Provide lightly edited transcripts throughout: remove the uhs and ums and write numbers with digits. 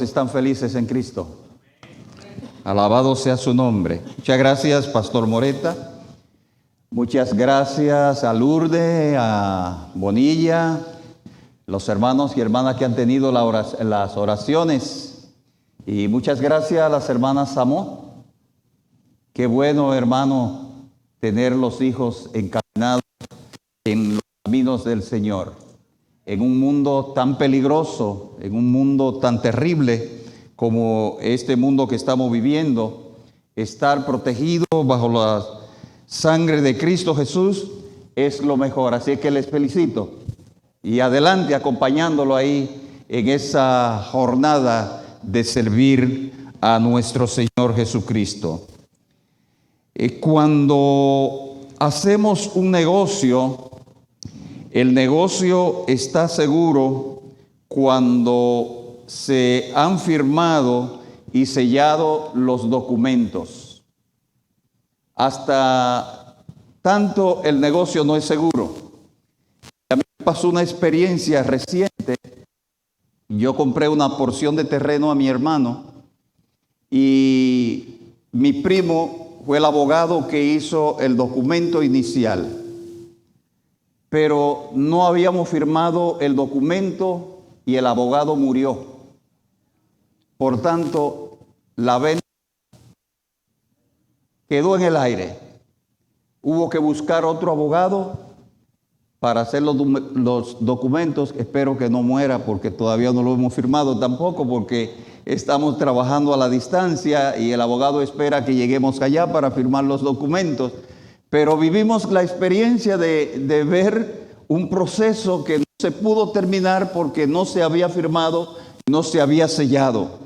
Están felices en Cristo. Alabado sea su nombre. Muchas gracias, Pastor Moreta. Muchas gracias a Lourdes, a Bonilla, los hermanos y hermanas que han tenido las oraciones. Y muchas gracias a las hermanas Samó. Qué bueno, hermano, tener los hijos encaminados en los caminos del Señor. En un mundo tan peligroso, en un mundo tan terrible como este mundo que estamos viviendo, estar protegido bajo la sangre de Cristo Jesús es lo mejor. Así que les felicito. Y adelante, acompañándolo ahí en esa jornada de servir a nuestro Señor Jesucristo. Cuando hacemos un negocio, el negocio está seguro cuando se han firmado y sellado los documentos. Hasta tanto el negocio no es seguro. A mí me pasó una experiencia reciente. Yo compré una porción de terreno a mi hermano y mi primo fue el abogado que hizo el documento inicial. Pero no habíamos firmado el documento y el abogado murió. Por tanto, la venta quedó en el aire. Hubo que buscar otro abogado para hacer los documentos. Espero que no muera porque todavía no lo hemos firmado tampoco, porque estamos trabajando a la distancia y el abogado espera que lleguemos allá para firmar los documentos. Pero vivimos la experiencia de ver un proceso que no se pudo terminar porque no se había firmado, no se había sellado.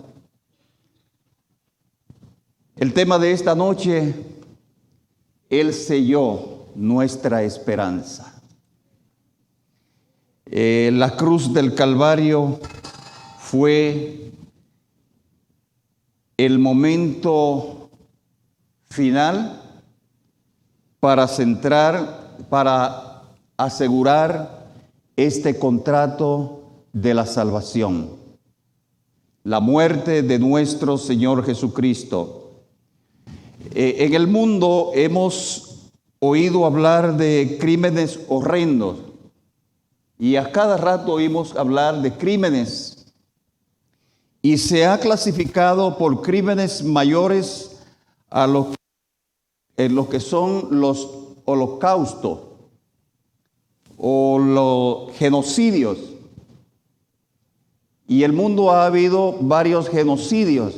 El tema de esta noche, Él selló nuestra esperanza. La cruz del Calvario fue el momento final para asegurar este contrato de la salvación. La muerte de nuestro Señor Jesucristo. En el mundo hemos oído hablar de crímenes horrendos y a cada rato oímos hablar de crímenes y se ha clasificado por crímenes mayores a los que son los holocaustos o los genocidios. Y el mundo ha habido varios genocidios,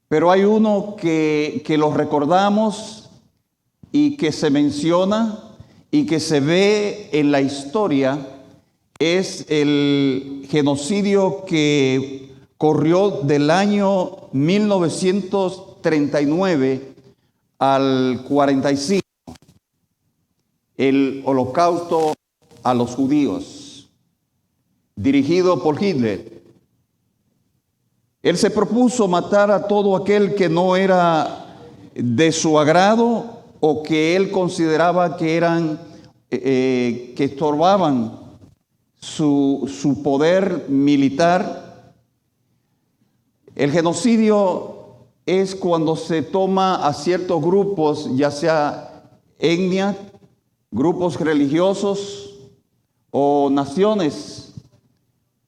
pero hay uno que lo recordamos y que se menciona y que se ve en la historia, es el genocidio que corrió del año 1939 al 45, el holocausto a los judíos, dirigido por Hitler. Él se propuso matar a todo aquel que no era de su agrado o que él consideraba que estorbaban su poder militar. El genocidio es cuando se toma a ciertos grupos, ya sea etnia, grupos religiosos o naciones,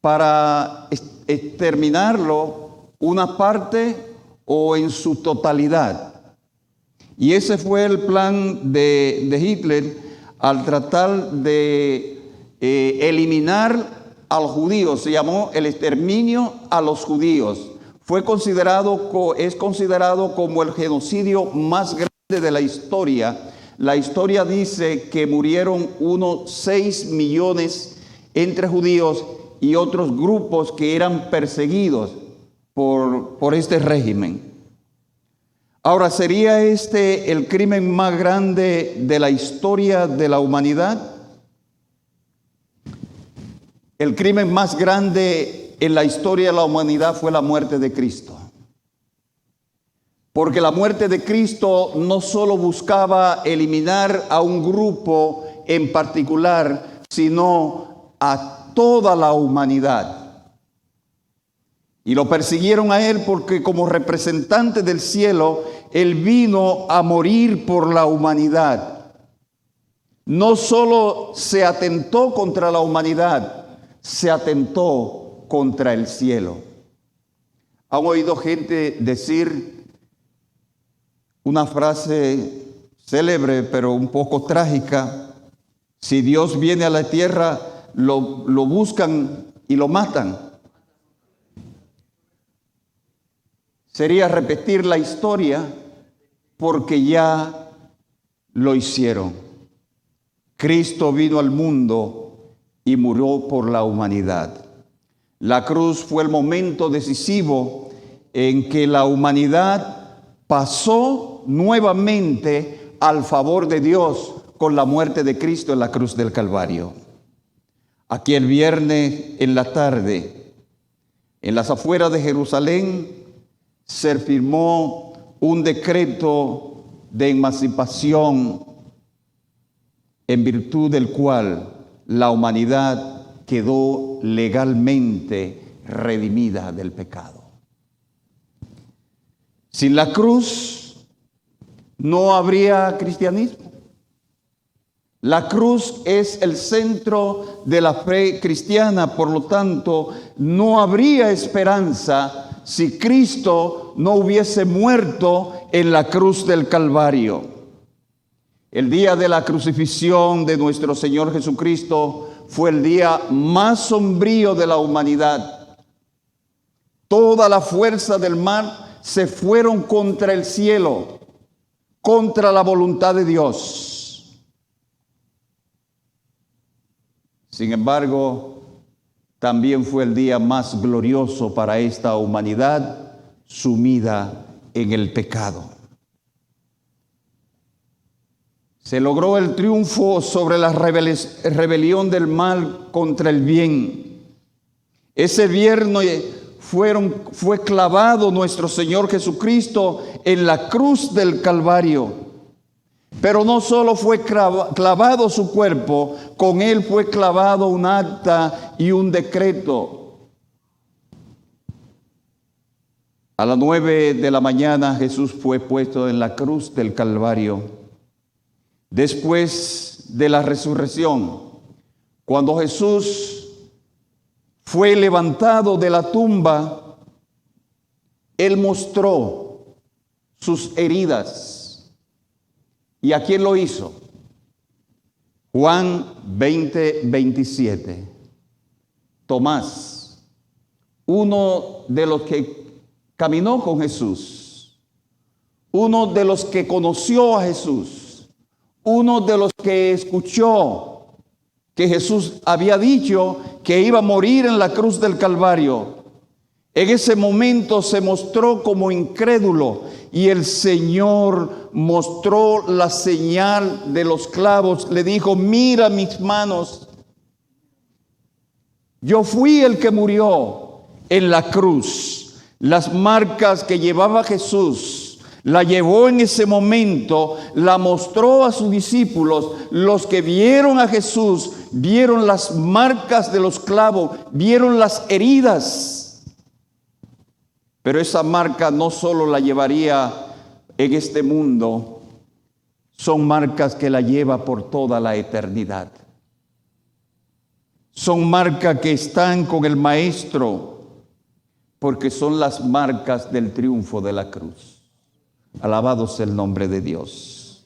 para exterminarlo una parte o en su totalidad. Y ese fue el plan de Hitler al tratar de eliminar a los judíos. Se llamó el exterminio a los judíos. Es considerado como el genocidio más grande de la historia. La historia dice que murieron unos 6 millones entre judíos y otros grupos que eran perseguidos por este régimen. Ahora, ¿sería este el crimen más grande de la historia de la humanidad? El crimen más grande en la historia de la humanidad fue la muerte de Cristo. Porque la muerte de Cristo no solo buscaba eliminar a un grupo en particular, sino a toda la humanidad. Y lo persiguieron a él porque como representante del cielo, él vino a morir por la humanidad. No solo se atentó contra la humanidad, se atentó contra el cielo. ¿Han oído gente decir una frase célebre pero un poco trágica? Si Dios viene a la tierra, lo buscan y lo matan. Sería repetir la historia porque ya lo hicieron. Cristo vino al mundo y murió por la humanidad. La cruz fue el momento decisivo en que la humanidad pasó nuevamente al favor de Dios con la muerte de Cristo en la cruz del Calvario. Aquí el viernes en la tarde, en las afueras de Jerusalén, se firmó un decreto de emancipación en virtud del cual la humanidad quedó legalmente redimida del pecado. Sin la cruz no habría cristianismo. La cruz es el centro de la fe cristiana, por lo tanto, no habría esperanza si Cristo no hubiese muerto en la cruz del Calvario. El día de la crucifixión de nuestro Señor Jesucristo fue el día más sombrío de la humanidad. Toda la fuerza del mal se fueron contra el cielo, contra la voluntad de Dios. Sin embargo, también fue el día más glorioso para esta humanidad sumida en el pecado. Se logró el triunfo sobre la rebelión del mal contra el bien. Ese viernes fue clavado nuestro Señor Jesucristo en la cruz del Calvario. Pero no solo fue clavado su cuerpo, con él fue clavado un acta y un decreto. A las 9 de la mañana Jesús fue puesto en la cruz del Calvario. Después de la resurrección, cuando Jesús fue levantado de la tumba, él mostró sus heridas. ¿Y a quién lo hizo? Juan 20:27. Tomás, uno de los que caminó con Jesús, uno de los que conoció a Jesús, uno de los que escuchó que Jesús había dicho que iba a morir en la cruz del Calvario. En ese momento se mostró como incrédulo y el Señor mostró la señal de los clavos. Le dijo: mira mis manos. Yo fui el que murió en la cruz. Las marcas que llevaba Jesús, la llevó en ese momento, la mostró a sus discípulos. Los que vieron a Jesús, vieron las marcas de los clavos, vieron las heridas. Pero esa marca no solo la llevaría en este mundo, son marcas que la lleva por toda la eternidad. Son marcas que están con el Maestro, porque son las marcas del triunfo de la cruz. Alabado sea el nombre de Dios.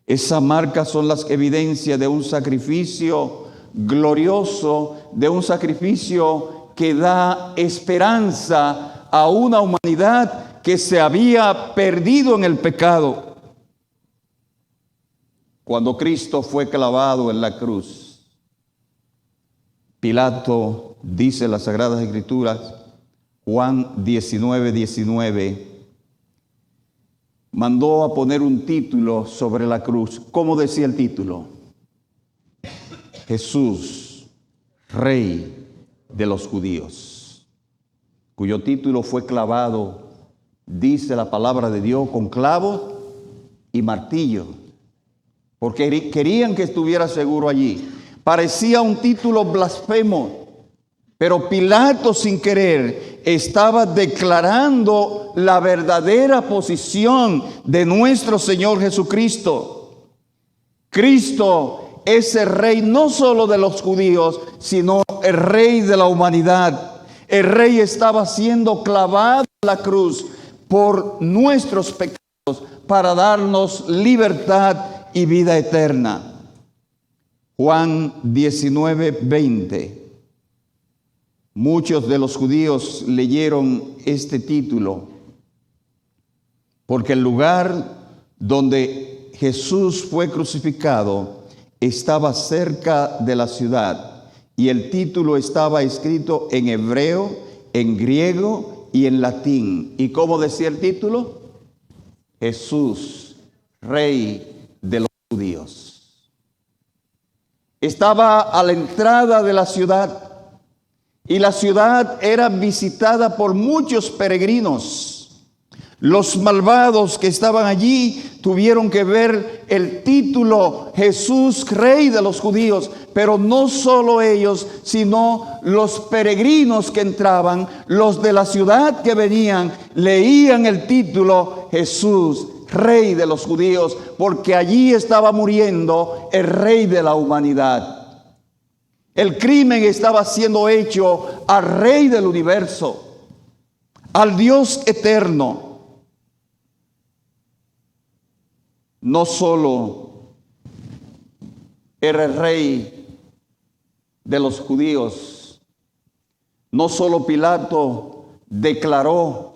Esas marcas son las evidencias de un sacrificio glorioso, de un sacrificio que da esperanza a una humanidad que se había perdido en el pecado. Cuando Cristo fue clavado en la cruz, Pilato, dice las Sagradas Escrituras, Juan 19:19, mandó a poner un título sobre la cruz. ¿Cómo decía el título? Jesús, Rey de los Judíos. Cuyo título fue clavado, dice la palabra de Dios, con clavos y martillo, porque querían que estuviera seguro allí. Parecía un título blasfemo, pero Pilato, sin querer, estaba declarando la verdadera posición de nuestro Señor Jesucristo. Cristo es el Rey no solo de los judíos, sino el Rey de la humanidad. El Rey estaba siendo clavado en la cruz por nuestros pecados para darnos libertad y vida eterna. Juan 19:20. Muchos de los judíos leyeron este título porque el lugar donde Jesús fue crucificado estaba cerca de la ciudad y el título estaba escrito en hebreo, en griego y en latín. ¿Y cómo decía el título? Jesús, Rey de los judíos. Estaba a la entrada de la ciudad. Y la ciudad era visitada por muchos peregrinos. Los malvados que estaban allí tuvieron que ver el título Jesús, Rey de los judíos. Pero no solo ellos, sino los peregrinos que entraban, los de la ciudad que venían, leían el título Jesús, Rey de los judíos, porque allí estaba muriendo el Rey de la humanidad. El crimen estaba siendo hecho al Rey del universo, al Dios eterno. No solo era el Rey de los judíos, no solo Pilato declaró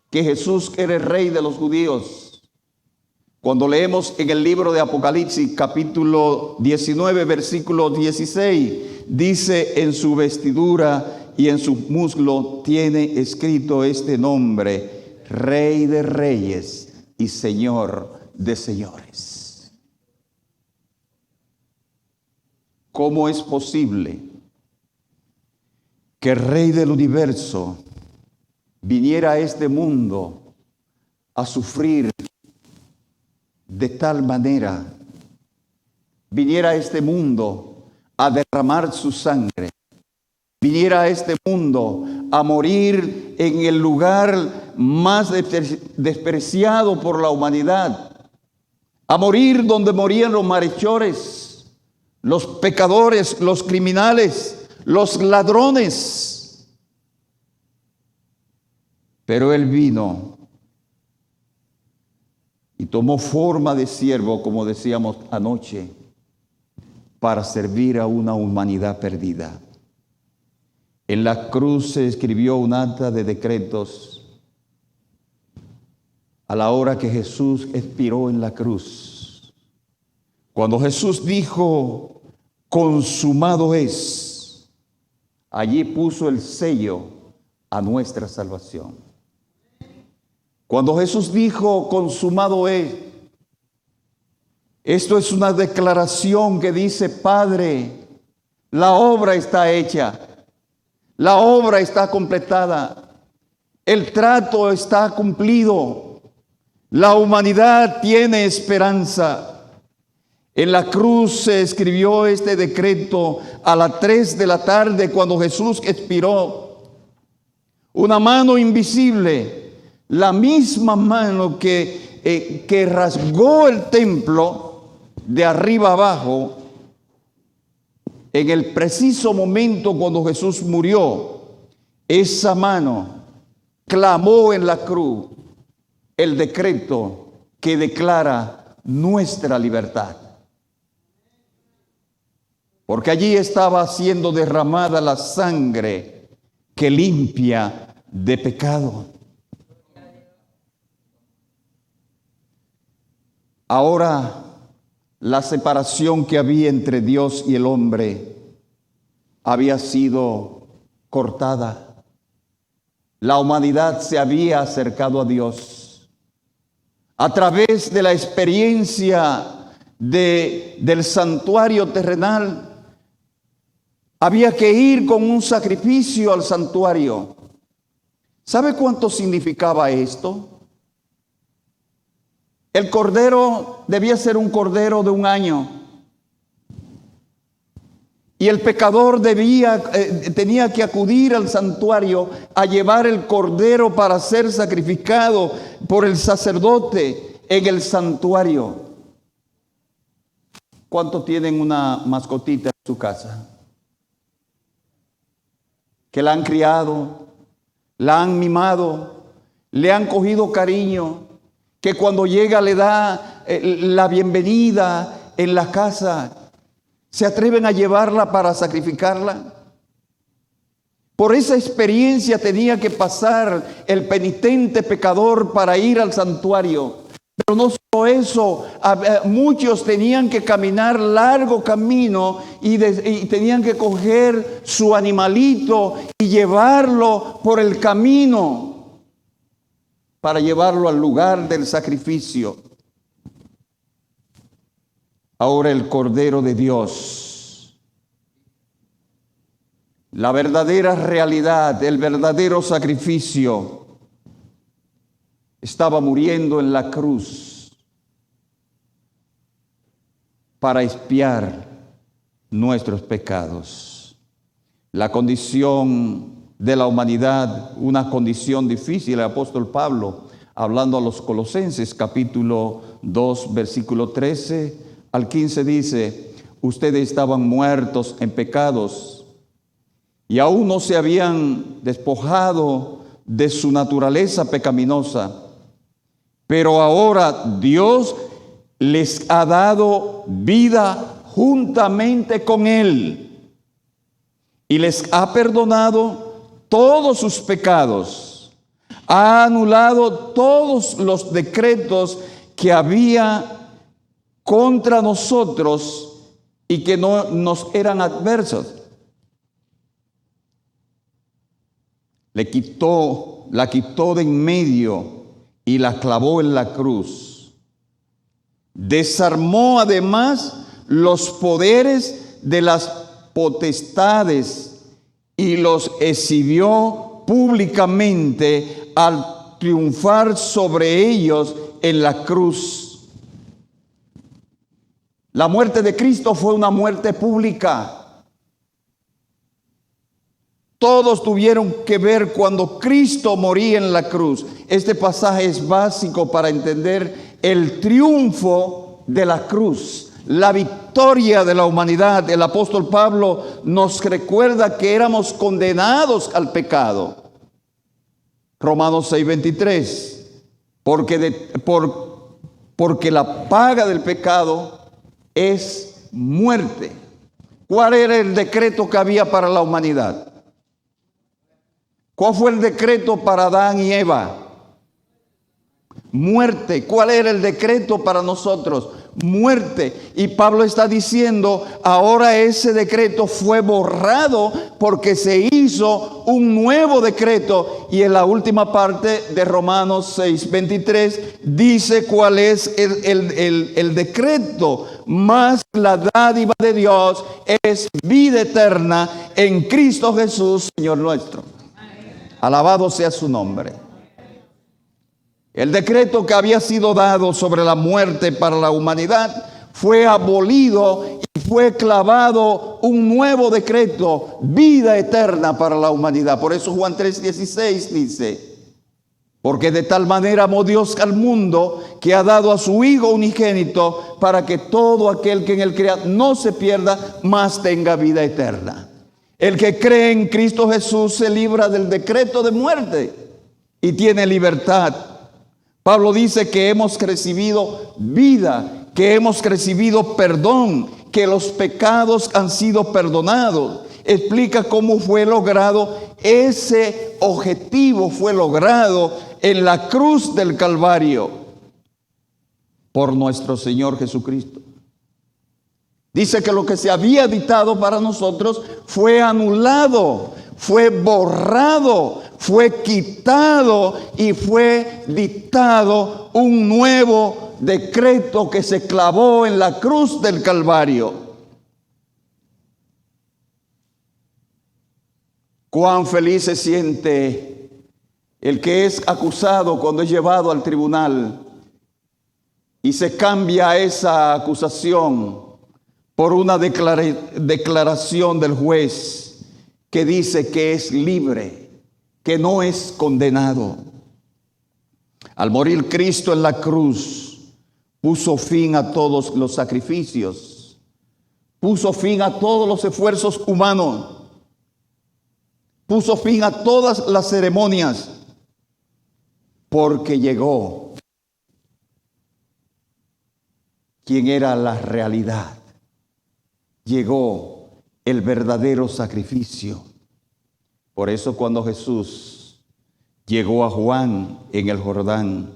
que Jesús era el Rey de los judíos. Cuando leemos en el libro de Apocalipsis, capítulo 19, versículo 16, dice: en su vestidura y en su muslo tiene escrito este nombre: Rey de Reyes y Señor de Señores. ¿Cómo es posible que el Rey del universo viniera a este mundo a sufrir de tal manera, viniera a este mundo a derramar su sangre, viniera a este mundo a morir en el lugar más despreciado por la humanidad, a morir donde morían los malhechores, los pecadores, los criminales, los ladrones? Pero Él vino y tomó forma de siervo, como decíamos anoche, para servir a una humanidad perdida. En la cruz se escribió un acta de decretos a la hora que Jesús expiró en la cruz. Cuando Jesús dijo: consumado es, allí puso el sello a nuestra salvación. Cuando Jesús dijo: consumado es, esto es una declaración que dice: Padre, la obra está hecha, la obra está completada, el trato está cumplido, la humanidad tiene esperanza. En la cruz se escribió este decreto a las 3 de la tarde cuando Jesús expiró. Una mano invisible, la misma mano que rasgó el templo de arriba abajo, en el preciso momento cuando Jesús murió, esa mano clamó en la cruz el decreto que declara nuestra libertad. Porque allí estaba siendo derramada la sangre que limpia de pecado. Ahora, la separación que había entre Dios y el hombre había sido cortada. La humanidad se había acercado a Dios a través de la experiencia del santuario terrenal. Había que ir con un sacrificio al santuario. ¿Sabe cuánto significaba esto? El cordero debía ser un cordero de 1 año. Y el pecador tenía que acudir al santuario a llevar el cordero para ser sacrificado por el sacerdote en el santuario. ¿Cuántos tienen una mascotita en su casa? Que la han criado, la han mimado, le han cogido cariño, que cuando llega le da la bienvenida en la casa. ¿Se atreven a llevarla para sacrificarla? Por esa experiencia tenía que pasar el penitente pecador para ir al santuario. Pero no solo eso, muchos tenían que caminar largo camino y tenían que coger su animalito y llevarlo por el camino para llevarlo al lugar del sacrificio. Ahora el Cordero de Dios, la verdadera realidad, el verdadero sacrificio, estaba muriendo en la cruz para expiar nuestros pecados. La condición de la humanidad, una condición difícil. El apóstol Pablo, hablando a los Colosenses, capítulo 2, versículo 13 al 15, dice: ustedes estaban muertos en pecados y aún no se habían despojado de su naturaleza pecaminosa, pero ahora Dios les ha dado vida juntamente con Él y les ha perdonado todos sus pecados, ha anulado todos los decretos que había contra nosotros y que no nos eran adversos. La quitó de en medio y la clavó en la cruz. Desarmó además los poderes de las potestades y los exhibió públicamente al triunfar sobre ellos en la cruz. La muerte de Cristo fue una muerte pública. Todos tuvieron que ver cuando Cristo moría en la cruz. Este pasaje es básico para entender el triunfo de la cruz, la victoria de la humanidad. El apóstol Pablo nos recuerda que éramos condenados al pecado. Romanos 6:23, porque la paga del pecado es muerte. ¿Cuál era el decreto que había para la humanidad? ¿Cuál fue el decreto para Adán y Eva? Muerte. ¿Cuál era el decreto para nosotros? Muerte. Y Pablo está diciendo, ahora ese decreto fue borrado porque se hizo un nuevo decreto. Y en la última parte de Romanos 6:23 dice cuál es el decreto. Mas la dádiva de Dios es vida eterna en Cristo Jesús, Señor nuestro. Alabado sea su nombre. El decreto que había sido dado sobre la muerte para la humanidad fue abolido y fue clavado un nuevo decreto, vida eterna para la humanidad. Por eso Juan 3:16 dice: porque de tal manera amó Dios al mundo que ha dado a su Hijo unigénito para que todo aquel que en él crea no se pierda, mas tenga vida eterna. El que cree en Cristo Jesús se libra del decreto de muerte y tiene libertad. Pablo dice que hemos recibido vida, que hemos recibido perdón, que los pecados han sido perdonados. Explica cómo fue logrado. Ese objetivo fue logrado en la cruz del Calvario por nuestro Señor Jesucristo. Dice que lo que se había dictado para nosotros fue anulado, fue borrado, fue quitado y fue dictado un nuevo decreto que se clavó en la cruz del Calvario. Cuán feliz se siente el que es acusado cuando es llevado al tribunal y se cambia esa acusación por una declaración del juez que dice que es libre, que no es condenado. Al morir Cristo en la cruz, puso fin a todos los sacrificios, puso fin a todos los esfuerzos humanos, puso fin a todas las ceremonias, porque llegó quien era la realidad. Llegó el verdadero sacrificio. Por eso cuando Jesús llegó a Juan en el Jordán,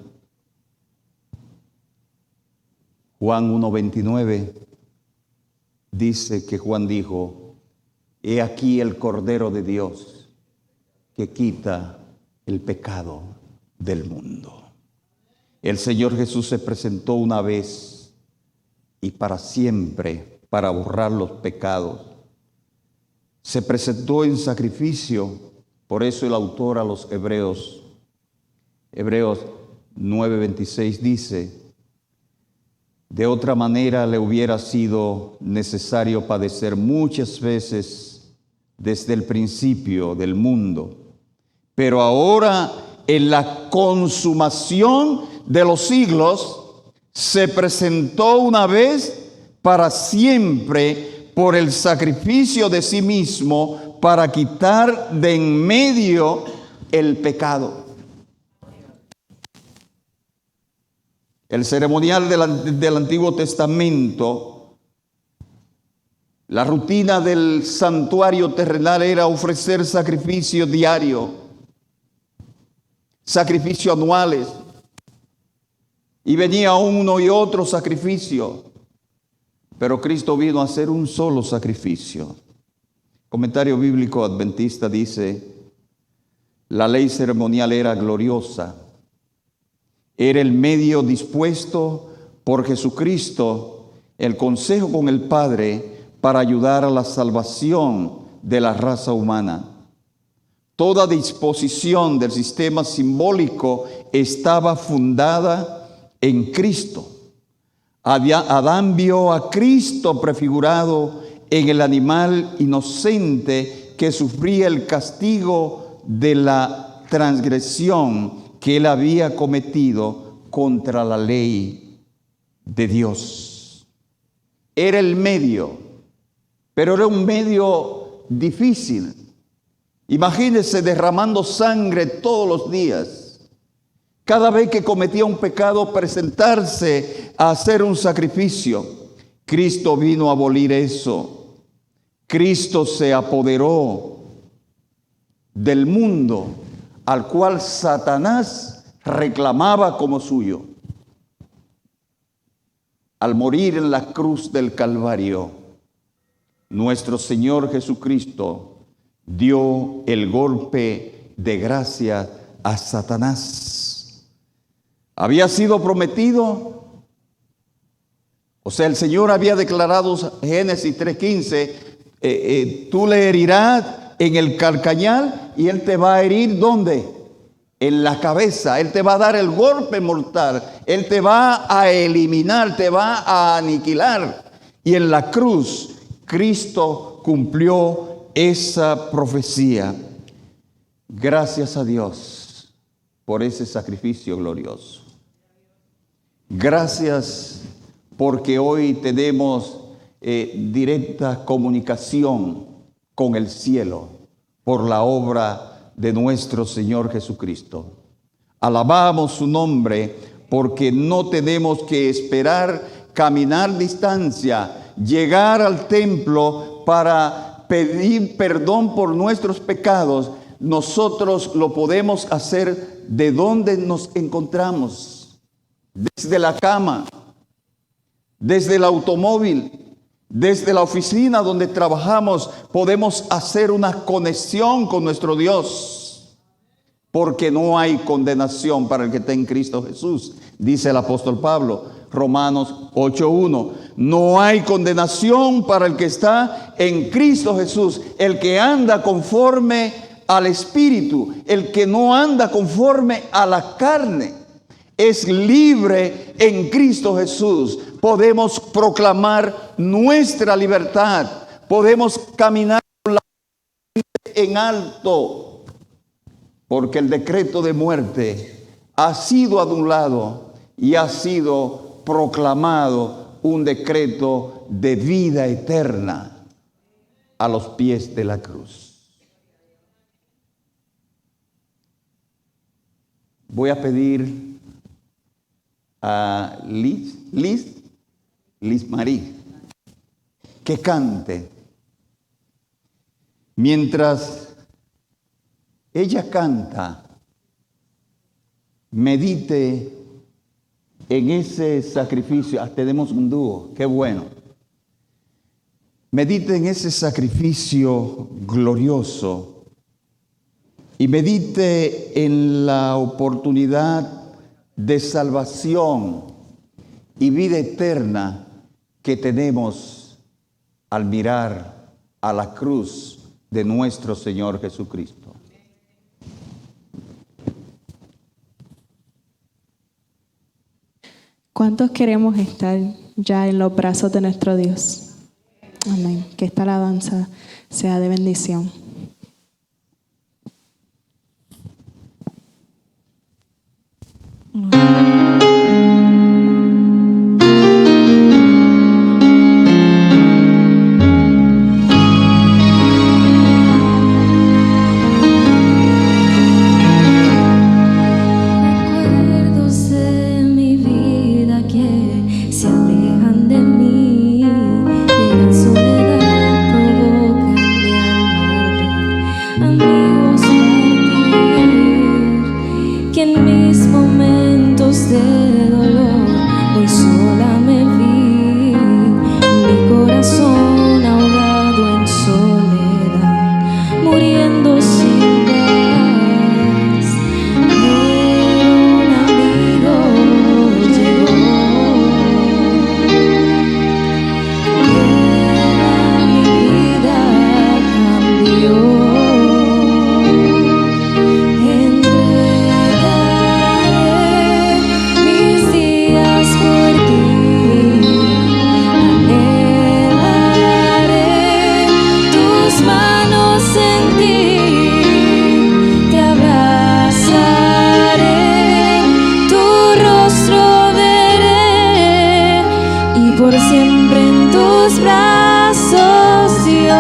Juan 1:29, dice que Juan dijo: he aquí el Cordero de Dios que quita el pecado del mundo. El Señor Jesús se presentó una vez y para siempre para borrar los pecados. Se presentó en sacrificio. Por eso el autor a los Hebreos 9:26 dice: de otra manera le hubiera sido necesario padecer muchas veces desde el principio del mundo. Pero ahora, en la consumación de los siglos, se presentó una vez para siempre por el sacrificio de sí mismo para quitar de en medio el pecado. El ceremonial del Antiguo Testamento, la rutina del santuario terrenal era ofrecer sacrificio diario, sacrificio anuales, y venía uno y otro sacrificio, pero Cristo vino a hacer un solo sacrificio. Comentario bíblico adventista dice: la ley ceremonial era gloriosa, era el medio dispuesto por Jesucristo, el consejo con el Padre para ayudar a la salvación de la raza humana. Toda disposición del sistema simbólico estaba fundada en Cristo. Adán vio a Cristo prefigurado en el animal inocente que sufría el castigo de la transgresión que él había cometido contra la ley de Dios. Era el medio, pero era un medio difícil. Imagínense derramando sangre todos los días. Cada vez que cometía un pecado, presentarse a hacer un sacrificio. Cristo vino a abolir eso. Cristo se apoderó del mundo al cual Satanás reclamaba como suyo. Al morir en la cruz del Calvario, nuestro Señor Jesucristo dio el golpe de gracia a Satanás. Había sido prometido, o sea, el Señor había declarado, Génesis 3:15, tú le herirás en el calcañar y Él te va a herir, ¿dónde? En la cabeza. Él te va a dar el golpe mortal, Él te va a eliminar, te va a aniquilar. Y en la cruz, Cristo cumplió esa profecía. Gracias a Dios por ese sacrificio glorioso. Gracias porque hoy tenemos directa comunicación con el cielo por la obra de nuestro Señor Jesucristo. Alabamos su nombre porque no tenemos que esperar caminar distancia, llegar al templo para pedir perdón por nuestros pecados. Nosotros lo podemos hacer de donde nos encontramos, desde la cama, desde el automóvil, desde la oficina donde trabajamos. Podemos hacer una conexión con nuestro Dios, porque no hay condenación para el que está en Cristo Jesús, dice el apóstol Pablo, Romanos 8:1. No hay condenación para el que está en Cristo Jesús, el que anda conforme al Espíritu, el que no anda conforme a la carne, es libre en Cristo Jesús. podemos proclamar nuestra libertad, podemos caminar con la frente en alto, porque el decreto de muerte ha sido anulado y ha sido proclamado un decreto de vida eterna a los pies de la cruz. Voy a pedir a Liz Marie que cante. Mientras ella canta, medite en ese sacrificio. Tenemos un dúo, qué bueno. Medite en ese sacrificio glorioso y medite en la oportunidad de salvación y vida eterna que tenemos al mirar a la cruz de nuestro Señor Jesucristo. ¿Cuántos queremos estar ya en los brazos de nuestro Dios? Amén. Que esta alabanza sea de bendición. Recuerdos de mi vida que se alejan de mí, llegan soledad, provocan mi alma arder. Amigos partir, que en mis momentos de dolor muy sola me vi, mi corazón ahogado en soledad, muriendo sin paz. Pero un amigo llegó, y mi vida cambió. Entregaré mis días por ti, anhelaré tus manos sentir, te abrazaré, tu rostro veré y por siempre en tus brazos, Dios,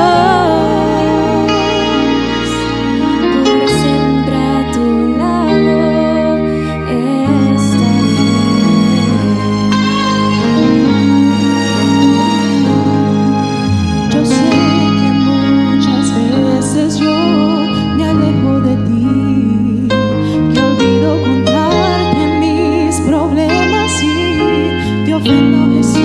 por siempre a tu lado estaré. Yo sé que muchas veces yo me alejo de ti, que olvido contarte mis problemas y te ofendo, Jesús.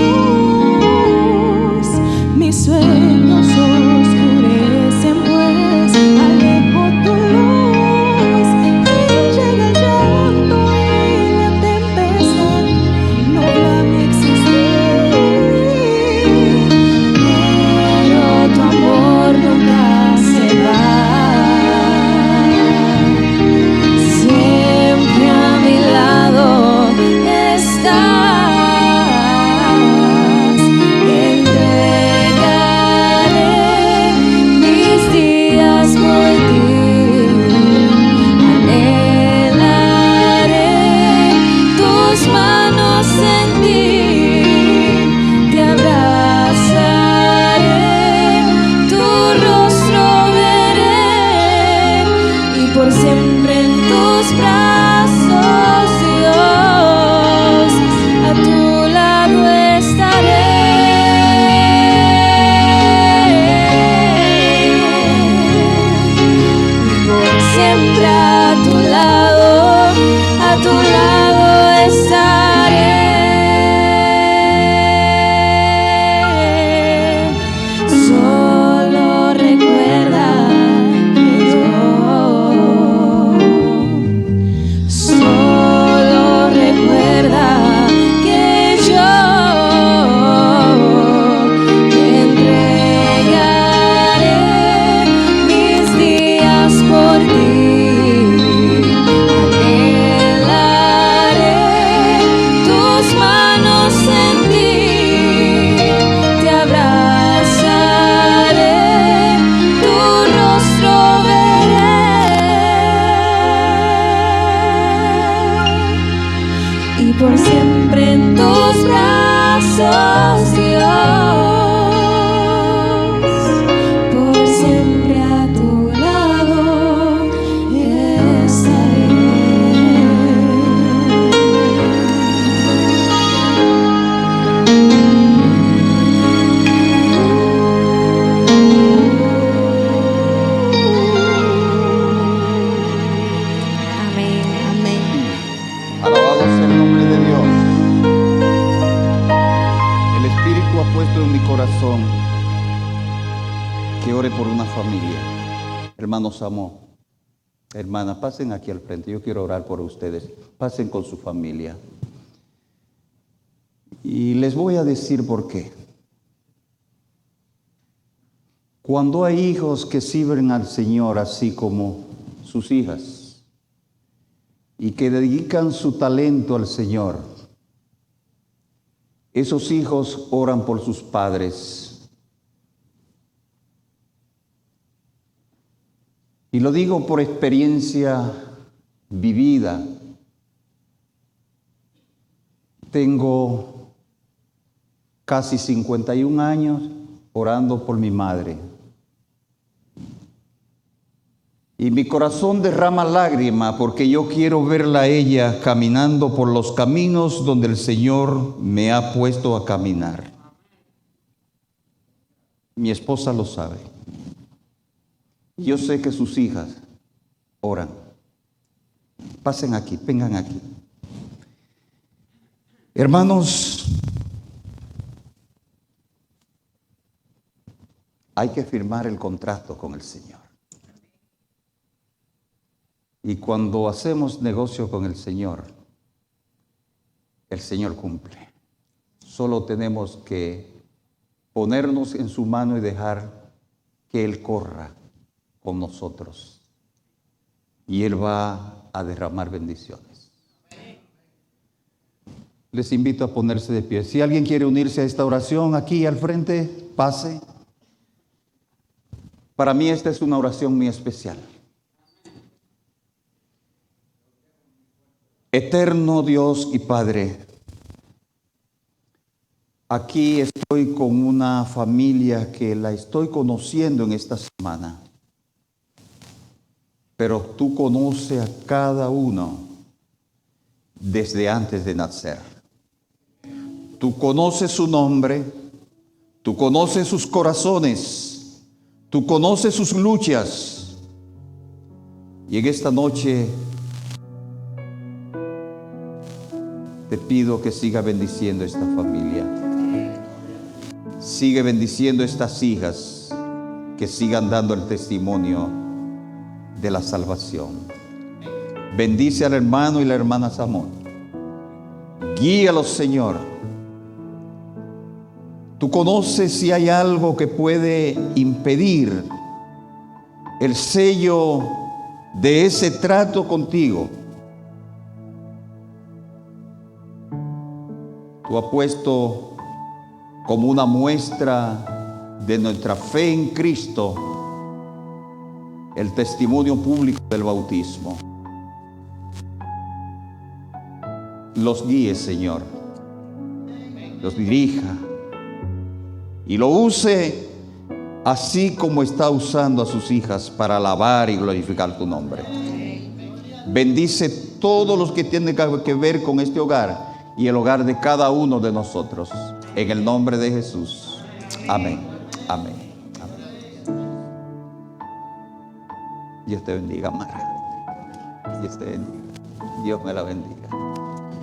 por siempre en tus brazos, Dios. Por siempre a tu lado estaré. Amén. Amén. Alabado sea el nombre de Dios. El Espíritu ha puesto en mi corazón que ore por una familia. Hermanos amo, hermanas, pasen aquí al frente. Yo quiero orar por ustedes. Pasen con su familia. Y les voy a decir por qué. Cuando hay hijos que sirven al Señor así como sus hijas y que dedican su talento al Señor, esos hijos oran por sus padres. Y lo digo por experiencia vivida. Tengo casi 51 años orando por mi madre. Y mi corazón derrama lágrima porque yo quiero verla a ella caminando por los caminos donde el Señor me ha puesto a caminar. Mi esposa lo sabe. Yo sé que sus hijas oran. Pasen aquí, vengan aquí. Hermanos, hay que firmar el contrato con el Señor. Y cuando hacemos negocio con el Señor cumple. Solo tenemos que ponernos en su mano y dejar que Él corra con nosotros. Y Él va a derramar bendiciones. Les invito a ponerse de pie. Si alguien quiere unirse a esta oración aquí al frente, pase. Para mí esta es una oración muy especial. Eterno Dios y Padre, aquí estoy con una familia que la estoy conociendo en esta semana, pero tú conoces a cada uno desde antes de nacer. Tú conoces su nombre, tú conoces sus corazones, tú conoces sus luchas. Y en esta noche te pido que siga bendiciendo esta familia. Sigue bendiciendo estas hijas que sigan dando el testimonio de la salvación. Bendice al hermano y la hermana Samón. Guíalos, Señor. Tú conoces si hay algo que puede impedir el sello de ese trato contigo. Tú has puesto como una muestra de nuestra fe en Cristo el testimonio público del bautismo. Los guíe, Señor. Los dirija. Y lo use así como está usando a sus hijas para alabar y glorificar tu nombre. Bendice todos los que tienen que ver con este hogar y el hogar de cada uno de nosotros. En el nombre de Jesús. Amén. Amén. Amén. Dios te bendiga, Margaret. Dios te bendiga. Dios me la bendiga.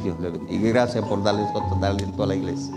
Dios le bendiga. Y gracias por darle tanto talento a la iglesia.